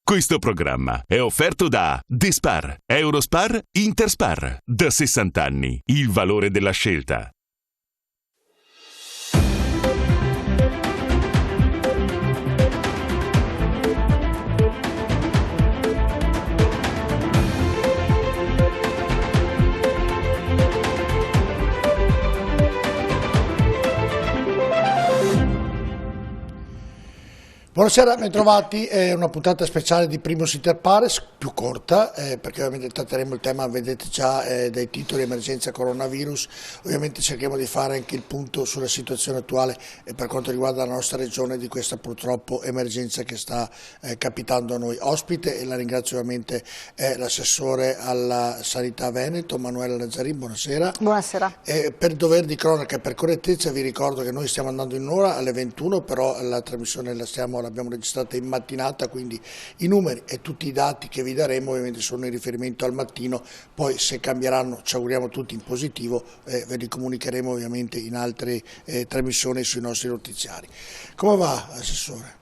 Questo programma è offerto da Despar, Eurospar, Interspar. Da 60 anni, il valore della scelta. Buonasera, bentrovati. È una puntata speciale di Primus Inter Pares, più corta, perché ovviamente tratteremo il tema, vedete già dai titoli, emergenza coronavirus. Ovviamente cerchiamo di fare anche il punto sulla situazione attuale per quanto riguarda la nostra regione di questa purtroppo emergenza che sta capitando a noi. Ospite, e la ringrazio ovviamente, è l'assessore alla sanità Veneto, Manuela Lazzarin. Buonasera. Buonasera. Per dover di cronaca e per correttezza vi ricordo che noi stiamo andando in ora alle 21, però la trasmissione l'abbiamo registrata in mattinata, quindi i numeri e tutti i dati che vi daremo ovviamente sono in riferimento al mattino, poi se cambieranno ci auguriamo tutti in positivo, ve li comunicheremo ovviamente in altre trasmissioni sui nostri notiziari. Come va, Assessore?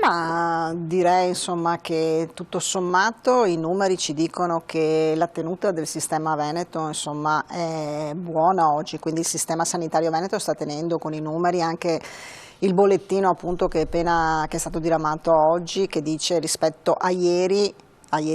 Ma direi insomma che tutto sommato i numeri ci dicono che la tenuta del sistema Veneto insomma è buona oggi, quindi il sistema sanitario Veneto sta tenendo con i numeri, anche il bollettino appunto che è stato diramato oggi, che dice rispetto a ieri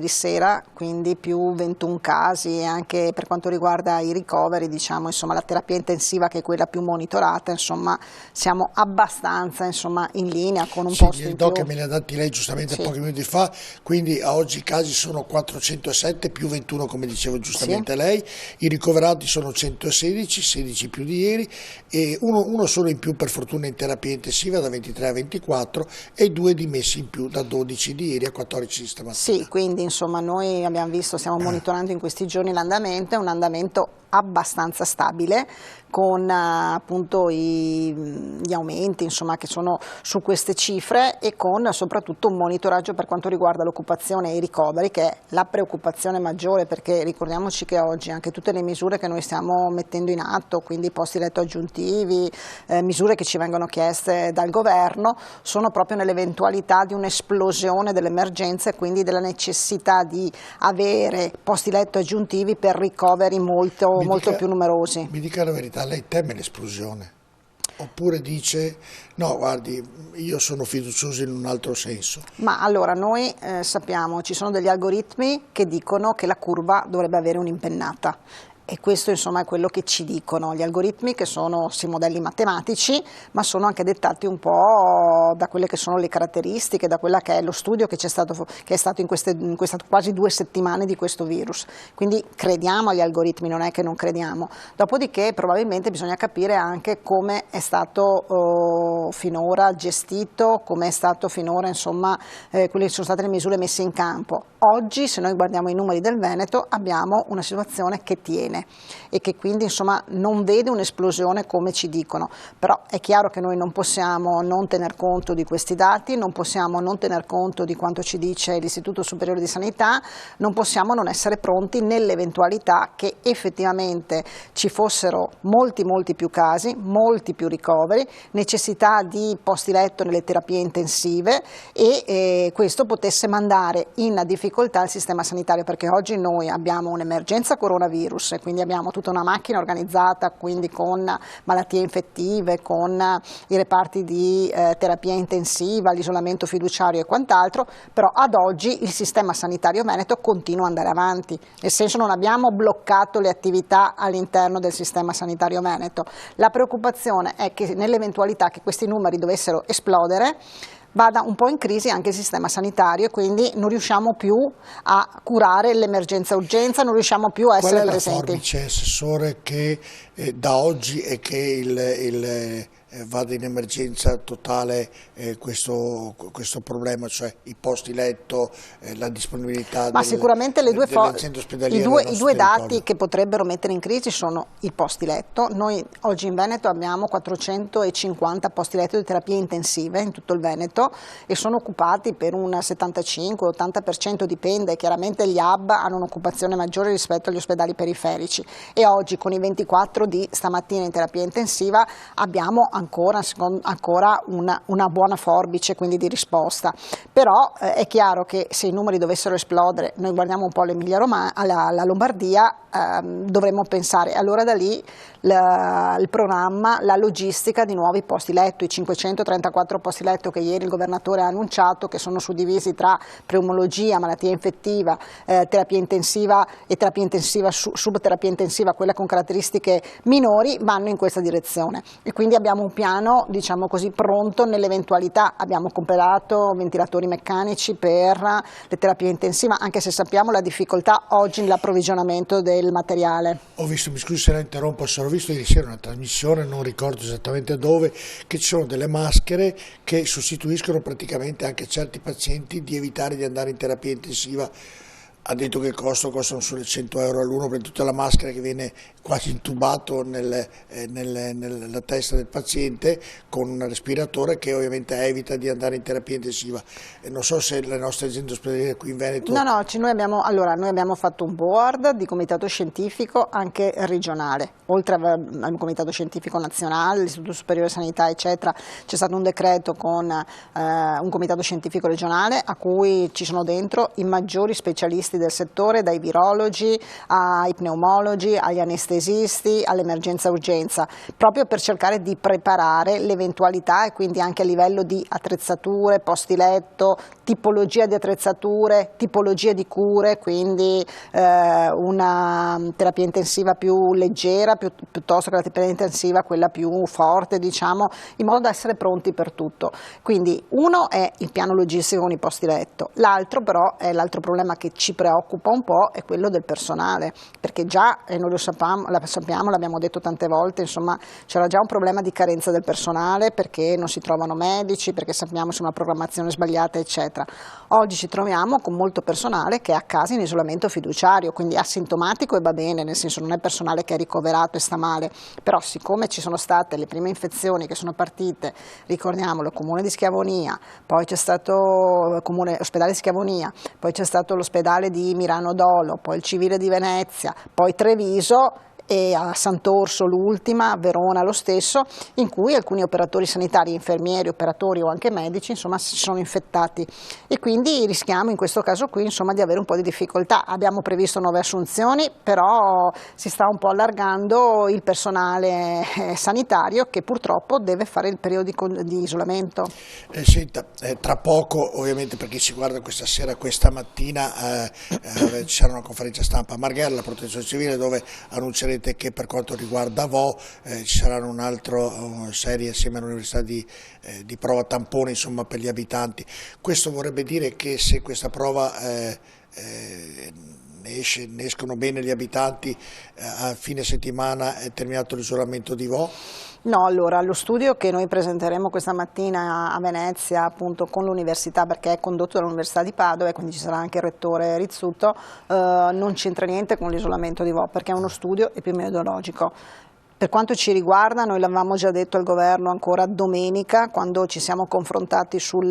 sera, quindi più 21 casi, e anche per quanto riguarda i ricoveri, diciamo, insomma, la terapia intensiva, che è quella più monitorata, insomma, siamo abbastanza insomma in linea con un posto in più. Che me li ha dati lei giustamente pochi minuti fa, quindi a oggi i casi sono 407 più 21 come dicevo giustamente lei, i ricoverati sono 116, 16 più di ieri, e uno solo in più per fortuna in terapia intensiva da 23 a 24 e 2 dimessi in più da 12 di ieri a 14 stamattina. Sì, quindi insomma noi abbiamo visto, stiamo monitorando in questi giorni l'andamento, è un andamento abbastanza stabile, con appunto gli aumenti insomma che sono su queste cifre, e con soprattutto un monitoraggio per quanto riguarda l'occupazione e i ricoveri, che è la preoccupazione maggiore, perché ricordiamoci che oggi anche tutte le misure che noi stiamo mettendo in atto, quindi posti letto aggiuntivi, misure che ci vengono chieste dal governo, sono proprio nell'eventualità di un'esplosione dell'emergenza e quindi della necessità di avere posti letto aggiuntivi per ricoveri molto più numerosi. Mi dica la verità, lei teme l'esplosione? Oppure dice, no guardi, io sono fiducioso in un altro senso? Ma allora, noi sappiamo, ci sono degli algoritmi che dicono che la curva dovrebbe avere un'impennata. E questo insomma è quello che ci dicono gli algoritmi, che sono sì modelli matematici, ma sono anche dettati un po' da quelle che sono le caratteristiche, da quella che è lo studio che è stato in queste quasi 2 settimane di questo virus. Quindi crediamo agli algoritmi, non è che non crediamo. Dopodiché probabilmente bisogna capire anche come è stato finora gestito, come è stato finora insomma quelle sono state le misure messe in campo. Oggi, se noi guardiamo i numeri del Veneto, abbiamo una situazione che tiene e che quindi insomma non vede un'esplosione come ci dicono, però è chiaro che noi non possiamo non tener conto di questi dati, non possiamo non tener conto di quanto ci dice l'Istituto Superiore di Sanità, non possiamo non essere pronti nell'eventualità che effettivamente ci fossero molti più casi, molti più ricoveri, necessità di posti letto nelle terapie intensive, e questo potesse mandare in difficoltà il sistema sanitario, perché oggi noi abbiamo un'emergenza coronavirus, quindi abbiamo tutta una macchina organizzata, quindi con malattie infettive, con i reparti di terapia intensiva, l'isolamento fiduciario e quant'altro, però ad oggi il sistema sanitario veneto continua ad andare avanti, nel senso non abbiamo bloccato le attività all'interno del sistema sanitario veneto. La preoccupazione è che nell'eventualità che questi numeri dovessero esplodere, vada un po' in crisi anche il sistema sanitario, e quindi non riusciamo più a curare l'emergenza urgenza, non riusciamo più a essere presenti. Qual è la forbice, Assessore, che da oggi è che vada in emergenza totale questo problema, cioè i posti letto, la disponibilità sicuramente i due dati che potrebbero mettere in crisi sono i posti letto. Noi oggi in Veneto abbiamo 450 posti letto di terapie intensive in tutto il Veneto, e sono occupati per un 75-80%, dipende, chiaramente gli hub hanno un'occupazione maggiore rispetto agli ospedali periferici, e oggi con i 24 di stamattina in terapia intensiva abbiamo ancora ancora una buona forbice quindi di risposta, però è chiaro che se i numeri dovessero esplodere, noi guardiamo un po' l'Emilia Romagna, la Lombardia, dovremmo pensare allora da lì il programma, la logistica di nuovi posti letto, i 534 posti letto che ieri il governatore ha annunciato, che sono suddivisi tra pneumologia, malattia infettiva, terapia intensiva e terapia intensiva, subterapia intensiva, quella con caratteristiche minori, vanno in questa direzione e quindi abbiamo un piano, diciamo così, pronto nell'eventualità. Abbiamo comprato ventilatori meccanici per le terapie intensive, anche se sappiamo la difficoltà oggi nell'approvvigionamento del materiale. Ho visto, mi scusi se la interrompo, ho visto ieri sera una trasmissione, non ricordo esattamente dove, che ci sono delle maschere che sostituiscono praticamente anche certi pazienti di evitare di andare in terapia intensiva. Ha detto che il costo costano solo 100 euro all'uno per tutta la maschera, che viene quasi intubato nella testa del paziente con un respiratore che ovviamente evita di andare in terapia intensiva. E non so se le nostre aziende ospedaliere qui in Veneto... No, noi abbiamo fatto un board di comitato scientifico anche regionale, oltre al comitato scientifico nazionale, l'Istituto Superiore di Sanità eccetera, c'è stato un decreto con un comitato scientifico regionale a cui ci sono dentro i maggiori specialisti del settore, dai virologi ai pneumologi, agli anestesisti, all'emergenza urgenza, proprio per cercare di preparare l'eventualità e quindi anche a livello di attrezzature, posti letto, tipologia di attrezzature, tipologia di cure, quindi una terapia intensiva più leggera piuttosto che la terapia intensiva quella più forte, diciamo, in modo da essere pronti per tutto. Quindi uno è il piano logistico con i posti letto, l'altro però è l'altro problema che ci preoccupa un po' è quello del personale, perché già, e noi lo sappiamo, l'abbiamo detto tante volte, insomma c'era già un problema di carenza del personale perché non si trovano medici, perché sappiamo c'è una programmazione sbagliata eccetera. Oggi ci troviamo con molto personale che è a casa in isolamento fiduciario, quindi asintomatico e va bene, nel senso non è personale che è ricoverato e sta male, però siccome ci sono state le prime infezioni che sono partite, ricordiamolo, Comune di Schiavonia, poi c'è stato ospedale di Schiavonia, poi c'è stato l'ospedale di Mirano Dolo, poi il civile di Venezia, poi Treviso e a Sant'Orso l'ultima, a Verona lo stesso, in cui alcuni operatori sanitari, infermieri, operatori o anche medici insomma si sono infettati e quindi rischiamo in questo caso qui insomma di avere un po' di difficoltà. Abbiamo previsto nuove assunzioni, però si sta un po' allargando il personale sanitario che purtroppo deve fare il periodo di isolamento. Senta, tra poco ovviamente per chi ci guarda questa sera, questa mattina ci sarà una conferenza stampa a Marghera, la Protezione Civile, dove annuncerete che per quanto riguarda Vo ci saranno un'altra serie assieme all'Università di prova tampone insomma per gli abitanti. Questo vorrebbe dire che se questa prova ne escono bene gli abitanti, a fine settimana è terminato l'isolamento di Vo? No, allora lo studio che noi presenteremo questa mattina a Venezia appunto con l'università, perché è condotto dall'Università di Padova e quindi ci sarà anche il rettore Rizzuto, non c'entra niente con l'isolamento di Vo, perché è uno studio epidemiologico. Per quanto ci riguarda, noi l'avevamo già detto al governo ancora domenica, quando ci siamo confrontati sul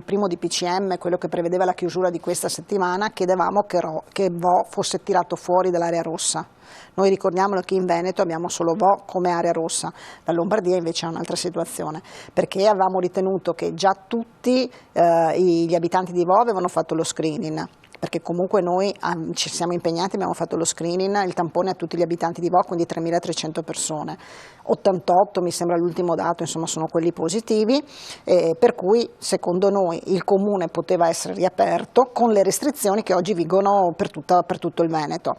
primo DPCM, quello che prevedeva la chiusura di questa settimana, chiedevamo che Vo fosse tirato fuori dall'area rossa. Noi ricordiamolo che in Veneto abbiamo solo Vo come area rossa, la Lombardia invece è un'altra situazione, perché avevamo ritenuto che già tutti gli abitanti di Vo avevano fatto lo screening, perché comunque noi ci siamo impegnati, abbiamo fatto lo screening, il tampone a tutti gli abitanti di Vo, quindi 3.300 persone, 88 mi sembra l'ultimo dato, insomma sono quelli positivi, per cui secondo noi il comune poteva essere riaperto con le restrizioni che oggi vigono per tutto il Veneto.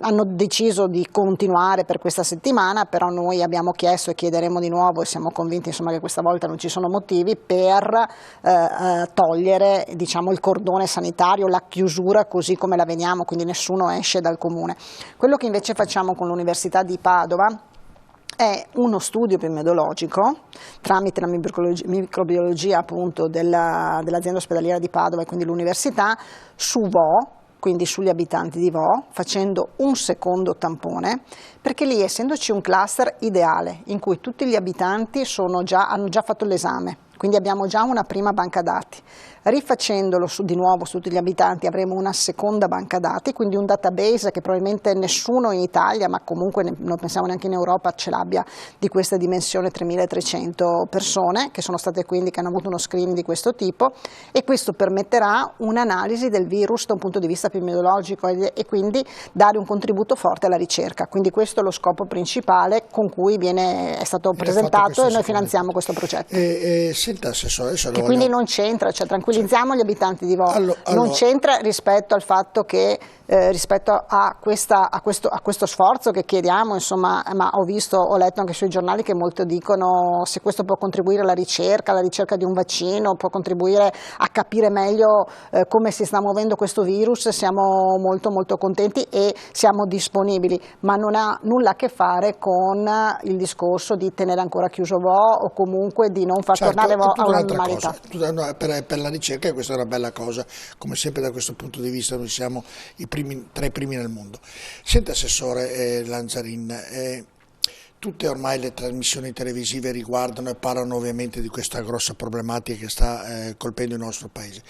Hanno deciso di continuare per questa settimana, però noi abbiamo chiesto e chiederemo di nuovo e siamo convinti insomma, che questa volta non ci sono motivi per togliere diciamo, il cordone sanitario, la chiusura così come la vediamo, quindi nessuno esce dal comune. Quello che invece facciamo con l'Università di Padova è uno studio epidemiologico tramite la microbiologia appunto dell'azienda ospedaliera di Padova e quindi l'università su Vo, quindi sugli abitanti di Vo, facendo un secondo tampone, perché lì essendoci un cluster ideale in cui tutti gli abitanti hanno già fatto l'esame, quindi abbiamo già una prima banca dati. Rifacendolo di nuovo su tutti gli abitanti avremo una seconda banca dati, quindi un database che probabilmente nessuno in Italia, ma comunque non pensiamo neanche in Europa, ce l'abbia, di questa dimensione, 3.300 persone che sono state quindi, che hanno avuto uno screening di questo tipo, e questo permetterà un'analisi del virus da un punto di vista epidemiologico e quindi dare un contributo forte alla ricerca. Quindi questo è lo scopo principale con cui è stato presentato e noi finanziamo questo progetto. Senta, Assessore, che quindi non c'entra, cioè tranquillizziamo gli abitanti di Vo, non c'entra rispetto al fatto che rispetto a questo sforzo che chiediamo, insomma, ma ho letto anche sui giornali che molti dicono se questo può contribuire alla ricerca di un vaccino, può contribuire a capire meglio come si sta muovendo questo virus, siamo molto molto contenti e siamo disponibili, ma non ha nulla a che fare con il discorso di tenere ancora chiuso Vo o comunque di non far tornare Vo a una normalità. Per la ricerca questa è una bella cosa, come sempre da questo punto di vista noi siamo tra i primi nel mondo. Senta, Assessore Lanzarin, tutte ormai le trasmissioni televisive riguardano e parlano ovviamente di questa grossa problematica che sta colpendo il nostro paese.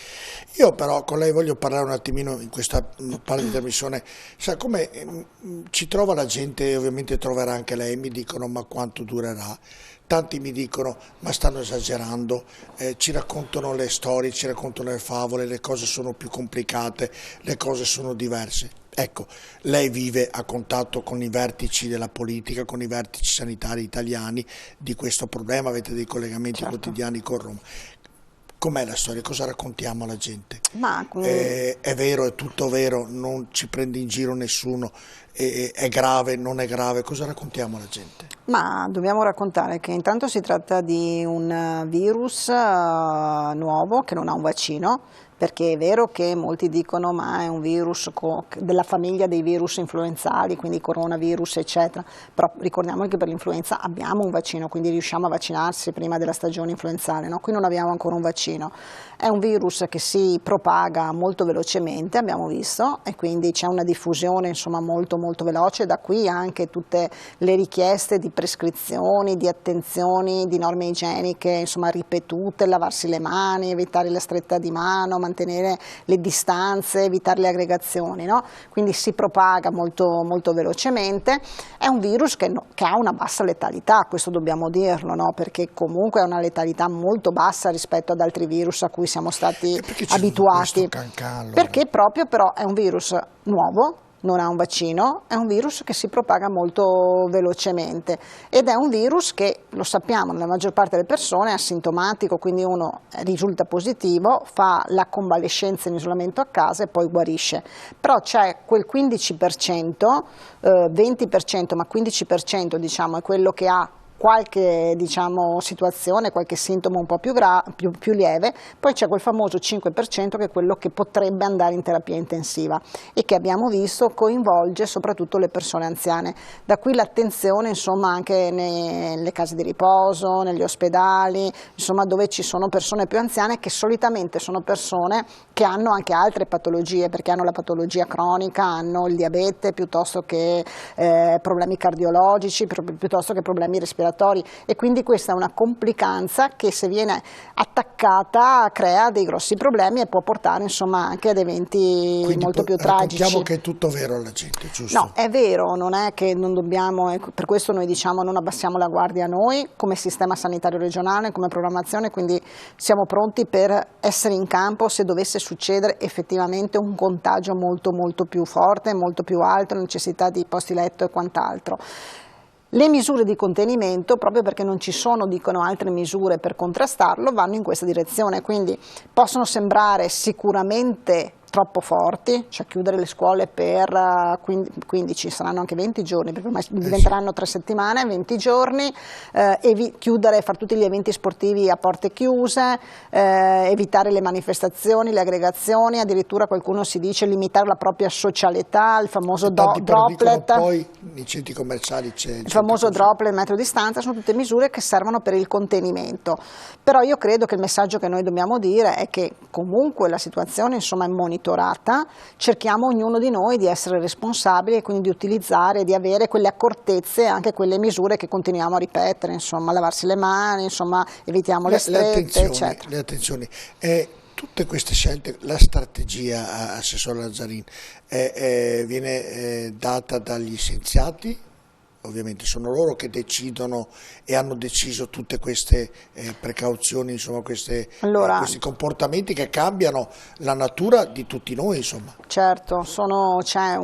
Io però con lei voglio parlare un attimino in questa parte di trasmissione, sa come ci trova la gente, e ovviamente troverà anche lei, mi dicono ma quanto durerà? Tanti mi dicono ma stanno esagerando, ci raccontano le storie, ci raccontano le favole, le cose sono più complicate, le cose sono diverse. Ecco, lei vive a contatto con i vertici della politica, con i vertici sanitari italiani di questo problema, avete dei collegamenti quotidiani con Roma. Com'è la storia? Cosa raccontiamo alla gente? È vero, è tutto vero, non ci prende in giro nessuno, è grave, non è grave, cosa raccontiamo alla gente? Ma dobbiamo raccontare che intanto si tratta di un virus nuovo che non ha un vaccino, perché è vero che molti dicono ma è un virus della famiglia dei virus influenzali, quindi coronavirus eccetera, però ricordiamo che per l'influenza abbiamo un vaccino, quindi riusciamo a vaccinarsi prima della stagione influenzale, no? Qui non abbiamo ancora un vaccino. È un virus che si propaga molto velocemente, abbiamo visto, e quindi c'è una diffusione insomma molto molto veloce, da qui anche tutte le richieste di prescrizioni, di attenzioni, di norme igieniche insomma ripetute, lavarsi le mani, evitare la stretta di mano, mantenere le distanze, evitare le aggregazioni, no? Quindi si propaga molto, molto velocemente. È un virus che ha una bassa letalità, questo dobbiamo dirlo, no? Perché comunque ha una letalità molto bassa rispetto ad altri virus a cui siamo stati abituati. Perché proprio però è un virus nuovo, non ha un vaccino, è un virus che si propaga molto velocemente ed è un virus che, lo sappiamo, nella maggior parte delle persone è asintomatico, quindi uno risulta positivo, fa la convalescenza in isolamento a casa e poi guarisce. Però c'è quel 15%, 20%, ma 15% diciamo è quello che ha qualche situazione, qualche sintomo un po' più lieve, poi c'è quel famoso 5% che è quello che potrebbe andare in terapia intensiva e che abbiamo visto coinvolge soprattutto le persone anziane. Da qui l'attenzione insomma anche nelle case di riposo, negli ospedali, insomma dove ci sono persone più anziane che solitamente sono persone che hanno anche altre patologie, perché hanno la patologia cronica, hanno il diabete piuttosto che problemi cardiologici, piuttosto che problemi respiratori. E quindi questa è una complicanza che se viene attaccata crea dei grossi problemi e può portare insomma anche ad eventi quindi molto più tragici. Diciamo che è tutto vero alla gente, giusto? No, è vero, non è che non dobbiamo, per questo noi diciamo non abbassiamo la guardia noi come sistema sanitario regionale, come programmazione, quindi siamo pronti per essere in campo se dovesse succedere effettivamente un contagio molto molto più forte, molto più alto, necessità di posti letto e quant'altro. Le misure di contenimento, proprio perché non ci sono, dicono, altre misure per contrastarlo, vanno in questa direzione, quindi possono sembrare sicuramente troppo forti, cioè chiudere le scuole per 15, saranno anche 20 giorni, perché ormai diventeranno 3 settimane, 20 giorni, chiudere, fare tutti gli eventi sportivi a porte chiuse, evitare le manifestazioni, le aggregazioni, addirittura qualcuno si dice limitare la propria socialità, il famoso droplet, poi nei centri commerciali c'è il famoso droplet, il metro di distanza, sono tutte misure che servono per il contenimento, però io credo che il messaggio che noi dobbiamo dire è che comunque la situazione insomma è monitorata, monitorata, cerchiamo ognuno di noi di essere responsabili e quindi di utilizzare, di avere quelle accortezze, anche quelle misure che continuiamo a ripetere, insomma lavarsi le mani, insomma evitiamo le strette, eccetera. Le attenzioni. Tutte queste scelte, la strategia, Assessore Lazzarin, viene data dagli scienziati? Ovviamente sono loro che decidono e hanno deciso tutte queste precauzioni, insomma, questi comportamenti che cambiano la natura di tutti noi, insomma. Certo, c'è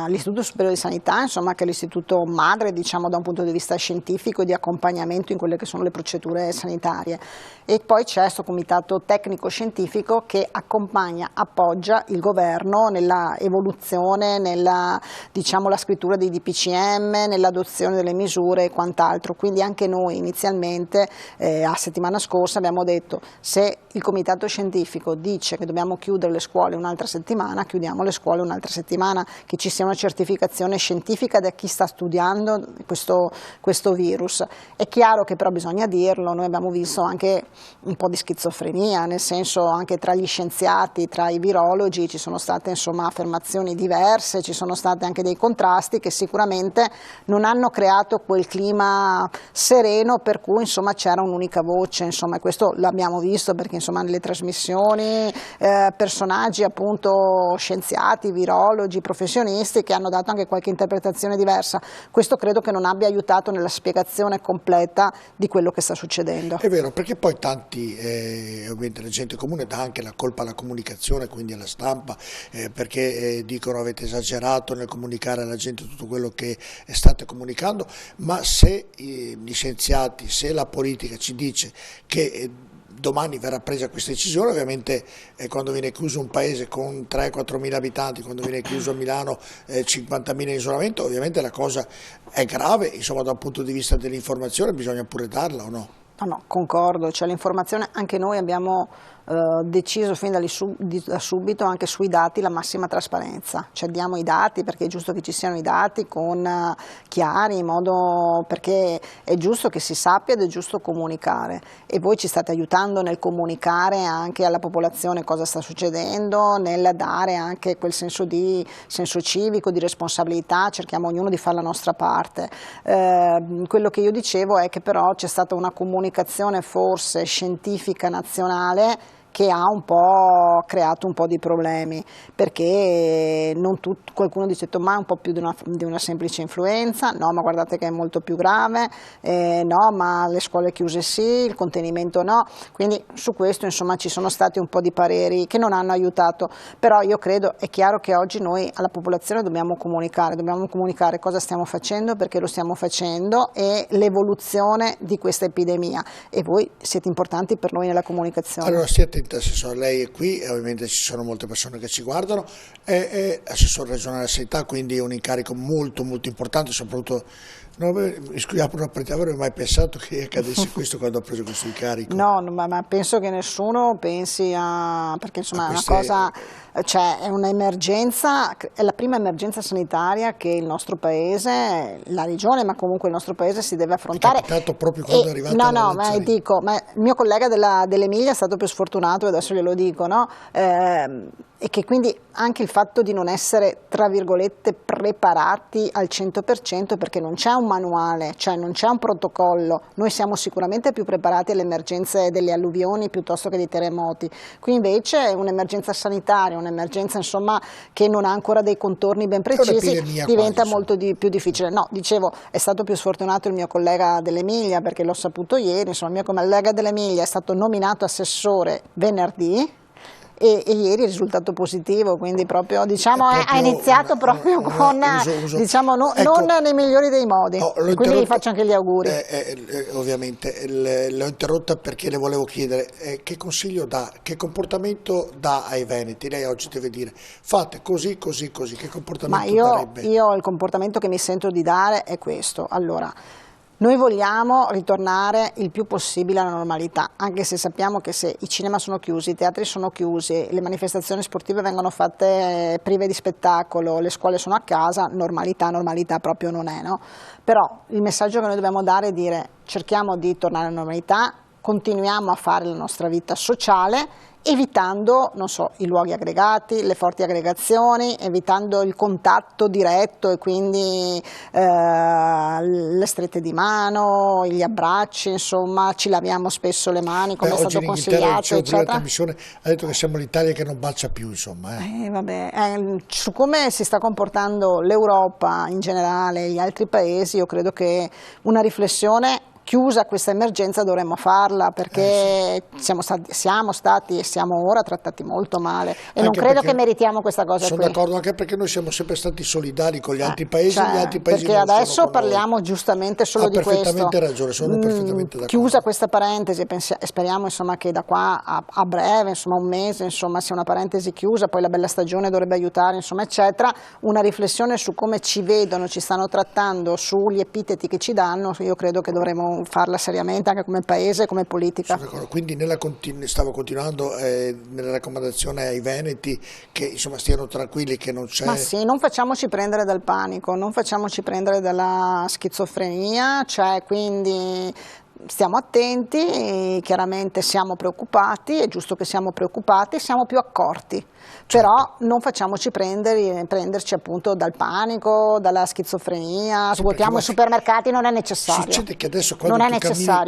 l'Istituto Superiore di Sanità, insomma, che è l'istituto madre, diciamo, da un punto di vista scientifico e di accompagnamento in quelle che sono le procedure sanitarie, e poi c'è questo comitato tecnico-scientifico che accompagna, appoggia il governo nella evoluzione, nella, diciamo, la scrittura dei DPCM, nell'adozione delle misure e quant'altro. Quindi anche noi inizialmente a settimana scorsa abbiamo detto: se il comitato scientifico dice che dobbiamo chiudere le scuole un'altra settimana, chiudiamo le scuole un'altra settimana, che ci sia una certificazione scientifica da chi sta studiando questo virus. È chiaro che però bisogna dirlo, noi abbiamo visto anche un po' di schizofrenia, nel senso, anche tra gli scienziati, tra i virologi ci sono state, insomma, affermazioni diverse, ci sono stati anche dei contrasti che sicuramente non hanno creato quel clima sereno per cui, insomma, c'era un'unica voce, insomma, e questo l'abbiamo visto perché, insomma, nelle trasmissioni personaggi, appunto, scienziati, virologi, professionisti che hanno dato anche qualche interpretazione diversa. Questo credo che non abbia aiutato nella spiegazione completa di quello che sta succedendo. È vero, perché poi tanti, ovviamente la gente comune dà anche la colpa alla comunicazione, quindi alla stampa, perché dicono: avete esagerato nel comunicare alla gente tutto quello che state comunicando, ma se gli scienziati, se la politica ci dice che domani verrà presa questa decisione, ovviamente quando viene chiuso un paese con 3-4 mila abitanti, quando viene chiuso a Milano 50.000 in isolamento, ovviamente la cosa è grave, insomma, da un punto di vista dell'informazione bisogna pure darla, o no? No, concordo, cioè l'informazione, anche noi abbiamo deciso fin da subito anche sui dati la massima trasparenza, cioè diamo i dati perché è giusto che ci siano i dati chiari, in modo, perché è giusto che si sappia ed è giusto comunicare, e voi ci state aiutando nel comunicare anche alla popolazione cosa sta succedendo, nel dare anche quel senso civico, di responsabilità, cerchiamo ognuno di fare la nostra parte. Quello che io dicevo è che però c'è stata una comunicazione forse scientifica nazionale che ha un po' creato un po' di problemi, perché qualcuno dice: ma è un po' più di una semplice influenza, no, ma guardate che è molto più grave, no, ma le scuole chiuse sì, il contenimento no. Quindi su questo, insomma, ci sono stati un po' di pareri che non hanno aiutato, però io credo, è chiaro che oggi noi alla popolazione dobbiamo comunicare cosa stiamo facendo, perché lo stiamo facendo, e l'evoluzione di questa epidemia, e voi siete importanti per noi nella comunicazione. Allora, siete Assessore, lei è qui, ovviamente ci sono molte persone che ci guardano, è Assessore regionale alla sanità, quindi è un incarico molto molto importante, soprattutto non avevo mai pensato che accadesse questo quando ho preso questo incarico. No, ma penso che nessuno pensi perché, insomma, è una cosa, cioè è un'emergenza, è la prima emergenza sanitaria che il nostro paese, la regione, ma comunque il nostro paese si deve affrontare. È capitato proprio quando è arrivata la ma dico, ma il mio collega dell'Emilia è stato più sfortunato, e adesso glielo dico, no? E che quindi anche il fatto di non essere, tra virgolette, preparati al 100%, perché non c'è un manuale, cioè non c'è un protocollo. Noi siamo sicuramente più preparati alle emergenze delle alluvioni piuttosto che dei terremoti. Qui invece è un'emergenza sanitaria, un'emergenza, insomma, che non ha ancora dei contorni ben precisi, diventa molto più difficile. No, dicevo, è stato più sfortunato il mio collega dell'Emilia, perché l'ho saputo ieri, insomma, il mio collega dell'Emilia è stato nominato assessore venerdì, e ieri il risultato positivo, quindi proprio, diciamo, ha iniziato proprio con, diciamo, non nei migliori dei modi, quindi gli faccio anche gli auguri. Ovviamente l'ho interrotta perché le volevo chiedere che consiglio dà, che comportamento dà ai veneti. Lei oggi deve dire: fate così, così, così, che comportamento darebbe? Io il comportamento che mi sento di dare è questo. Allora, noi vogliamo ritornare il più possibile alla normalità, anche se sappiamo che se i cinema sono chiusi, i teatri sono chiusi, le manifestazioni sportive vengono fatte prive di spettacolo, le scuole sono a casa, normalità proprio non è, no? Però il messaggio che noi dobbiamo dare è dire: cerchiamo di tornare alla normalità, continuiamo a fare la nostra vita sociale, evitando, non so, i luoghi aggregati, le forti aggregazioni, evitando il contatto diretto e quindi le strette di mano, gli abbracci, insomma, ci laviamo spesso le mani come è stato consigliato, eccetera. La Commissione ha detto che siamo l'Italia che non bacia più, insomma. Su come si sta comportando l'Europa in generale e gli altri paesi, io credo che una riflessione chiusa questa emergenza dovremmo farla, perché siamo stati e siamo ora trattati molto male e non credo che meritiamo questa cosa. Sono d'accordo, anche perché noi siamo sempre stati solidali con gli altri paesi, gli altri paesi perché non adesso parliamo giustamente solo di questo. Ha perfettamente ragione, sono perfettamente d'accordo. Chiusa questa parentesi e speriamo, insomma, che da qua a breve, insomma un mese, insomma, sia una parentesi chiusa, poi la bella stagione dovrebbe aiutare, insomma, eccetera, una riflessione su come ci vedono, ci stanno trattando, sugli epiteti che ci danno, io credo che dovremo farla seriamente anche come paese, come politica. Quindi stavo continuando nella raccomandazione ai veneti che insomma stiano tranquilli, che non c'è... Ma sì, non facciamoci prendere dal panico, non facciamoci prendere dalla schizofrenia, cioè quindi stiamo attenti, chiaramente siamo preoccupati, è giusto che siamo preoccupati, siamo più accorti. Però non facciamoci prenderci appunto dal panico, dalla schizofrenia, svuotiamo i supermercati, non è necessario. Succede che adesso quando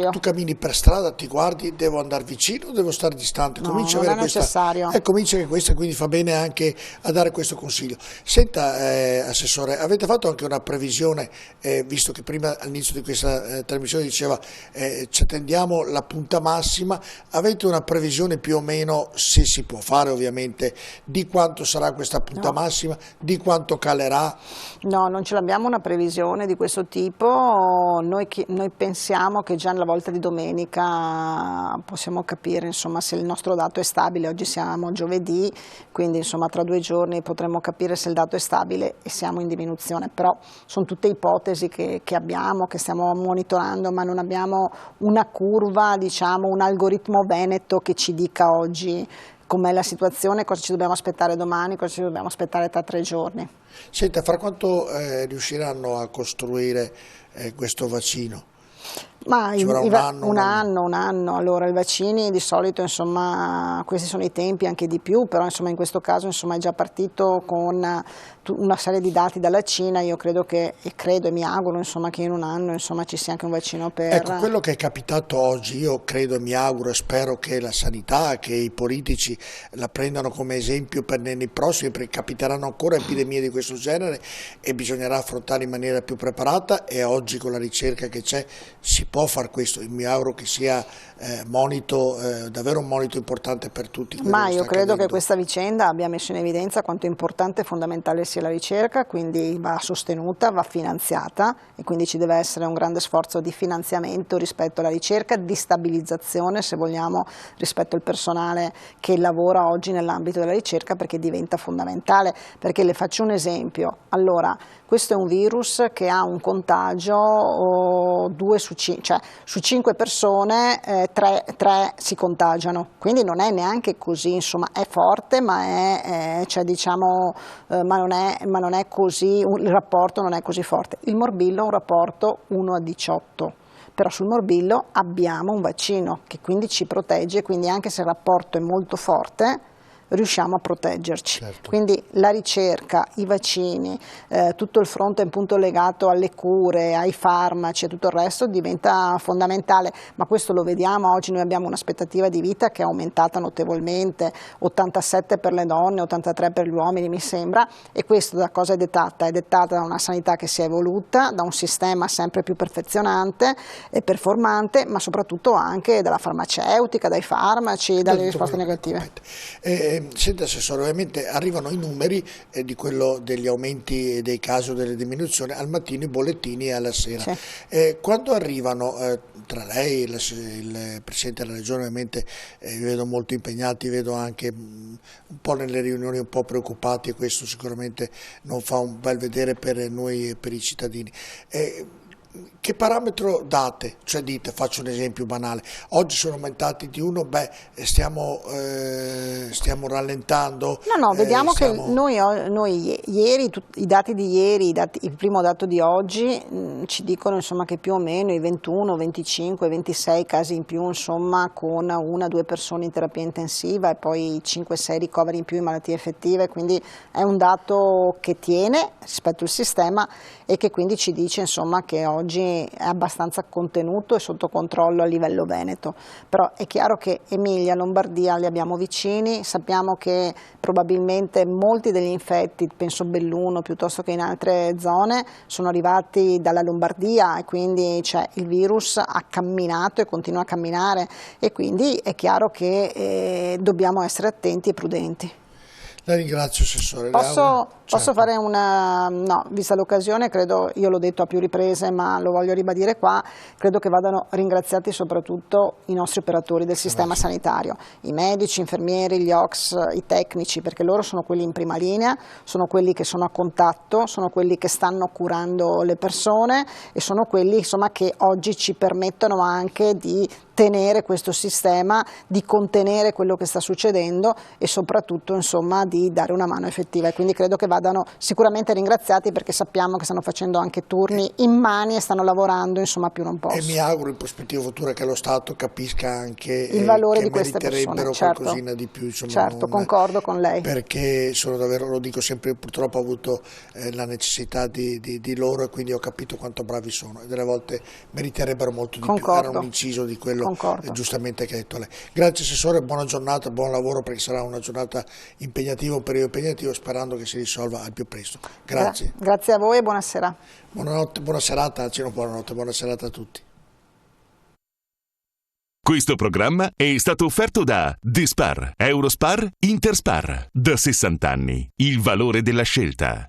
tu cammini per strada ti guardi, devo andare vicino o devo stare distante? Cominci non è necessario. Comincia che questa, quindi fa bene anche a dare questo consiglio. Senta, Assessore, avete fatto anche una previsione, visto che prima all'inizio di questa trasmissione diceva ci attendiamo la punta massima, avete una previsione più o meno, se si può fare ovviamente, di quanto sarà questa punta massima, di quanto calerà? No, non ce l'abbiamo una previsione di questo tipo, noi pensiamo che già nella volta di domenica possiamo capire, insomma, se il nostro dato è stabile. Oggi siamo giovedì, quindi insomma tra 2 giorni potremo capire se il dato è stabile e siamo in diminuzione, però sono tutte ipotesi che abbiamo, che stiamo monitorando, ma non abbiamo una curva, diciamo, un algoritmo veneto che ci dica oggi com'è la situazione, cosa ci dobbiamo aspettare domani, cosa ci dobbiamo aspettare tra 3 giorni. Senta, fra quanto riusciranno a costruire questo vaccino? Ma un anno. Allora, i vaccini di solito, insomma, questi sono i tempi, anche di più, però insomma in questo caso insomma è già partito con una serie di dati dalla Cina. Io credo e mi auguro, insomma, che in un anno, insomma, ci sia anche un vaccino per... Ecco, quello che è capitato oggi, io credo e mi auguro e spero che la sanità, che i politici la prendano come esempio per gli anni prossimi, perché capiteranno ancora epidemie di questo genere e bisognerà affrontare in maniera più preparata, e oggi con la ricerca che c'è si può fare questo. Io mi auguro che sia davvero un monito importante per tutti. Ma io credo che questa vicenda abbia messo in evidenza quanto importante e fondamentale sia la ricerca, quindi va sostenuta, va finanziata, e quindi ci deve essere un grande sforzo di finanziamento rispetto alla ricerca, di stabilizzazione, se vogliamo, rispetto al personale che lavora oggi nell'ambito della ricerca, perché diventa fondamentale. Perché le faccio un esempio. Allora, questo è un virus che ha un contagio 2 su 5, cioè su 5 persone 3 si contagiano, quindi non è neanche così, insomma è forte, ma non è così, il rapporto non è così forte. Il morbillo ha un rapporto 1 a 18. Però sul morbillo abbiamo un vaccino che quindi ci protegge, quindi anche se il rapporto è molto forte riusciamo a proteggerci. Certo. Quindi la ricerca, i vaccini, tutto il fronte appunto legato alle cure, ai farmaci e tutto il resto diventa fondamentale, ma questo lo vediamo oggi. Noi abbiamo un'aspettativa di vita che è aumentata notevolmente, 87 per le donne, 83 per gli uomini mi sembra, e questo da cosa è dettata? È dettata da una sanità che si è evoluta, da un sistema sempre più perfezionante e performante, ma soprattutto anche dalla farmaceutica, dai farmaci, dalle risposte negative. Senta, Assessore, ovviamente arrivano i numeri di quello degli aumenti dei casi o delle diminuzioni al mattino, i bollettini, e alla sera. Sì. Quando arrivano, tra lei e il Presidente della Regione, ovviamente vi vedo molto impegnati, vedo anche un po' nelle riunioni un po' preoccupati, e questo sicuramente non fa un bel vedere per noi e per i cittadini. che parametro date? Cioè dite, faccio un esempio banale, oggi sono aumentati di 1, stiamo rallentando. No, vediamo che noi ieri, i dati di ieri, il primo dato di oggi ci dicono insomma che più o meno i 21, 25, 26 casi in più insomma con 1-2 persone in terapia intensiva e poi 5-6 ricoveri in più in malattie effettive, quindi è un dato che tiene rispetto al sistema e che quindi ci dice insomma che oggi è abbastanza contenuto e sotto controllo a livello veneto, però è chiaro che Emilia, Lombardia li abbiamo vicini, sappiamo che probabilmente molti degli infetti, penso Belluno piuttosto che in altre zone, sono arrivati dalla Lombardia e quindi il virus ha camminato e continua a camminare e quindi è chiaro che dobbiamo essere attenti e prudenti. La ringrazio, Assessore. Posso fare vista l'occasione, credo, io l'ho detto a più riprese ma lo voglio ribadire qua, credo che vadano ringraziati soprattutto i nostri operatori del sistema sanitario, i medici, infermieri, gli OCS, i tecnici, perché loro sono quelli in prima linea, sono quelli che sono a contatto, sono quelli che stanno curando le persone e sono quelli insomma che oggi ci permettono anche di tenere questo sistema, di contenere quello che sta succedendo e soprattutto insomma di dare una mano effettiva e quindi credo che vadano sicuramente ringraziati perché sappiamo che stanno facendo anche turni immani e stanno lavorando insomma più non posso. E mi auguro in prospettiva futura che lo Stato capisca anche il valore che di queste persone, qualcosina di più, insomma, certo, concordo con lei. Perché sono davvero, lo dico sempre, purtroppo ho avuto la necessità di loro e quindi ho capito quanto bravi sono e delle volte meriterebbero molto di più, era un inciso di quello giustamente che ha detto lei. Grazie Assessore, buona giornata, buon lavoro perché sarà una giornata impegnativa, un periodo impegnativo, sperando che si risolva al più presto. Grazie. Grazie a voi e buonasera. Buonanotte, buona serata, anzi non buonanotte, buona serata a tutti. Questo programma è stato offerto da Dispar, Eurospar, Interspar. Da 60 anni, il valore della scelta.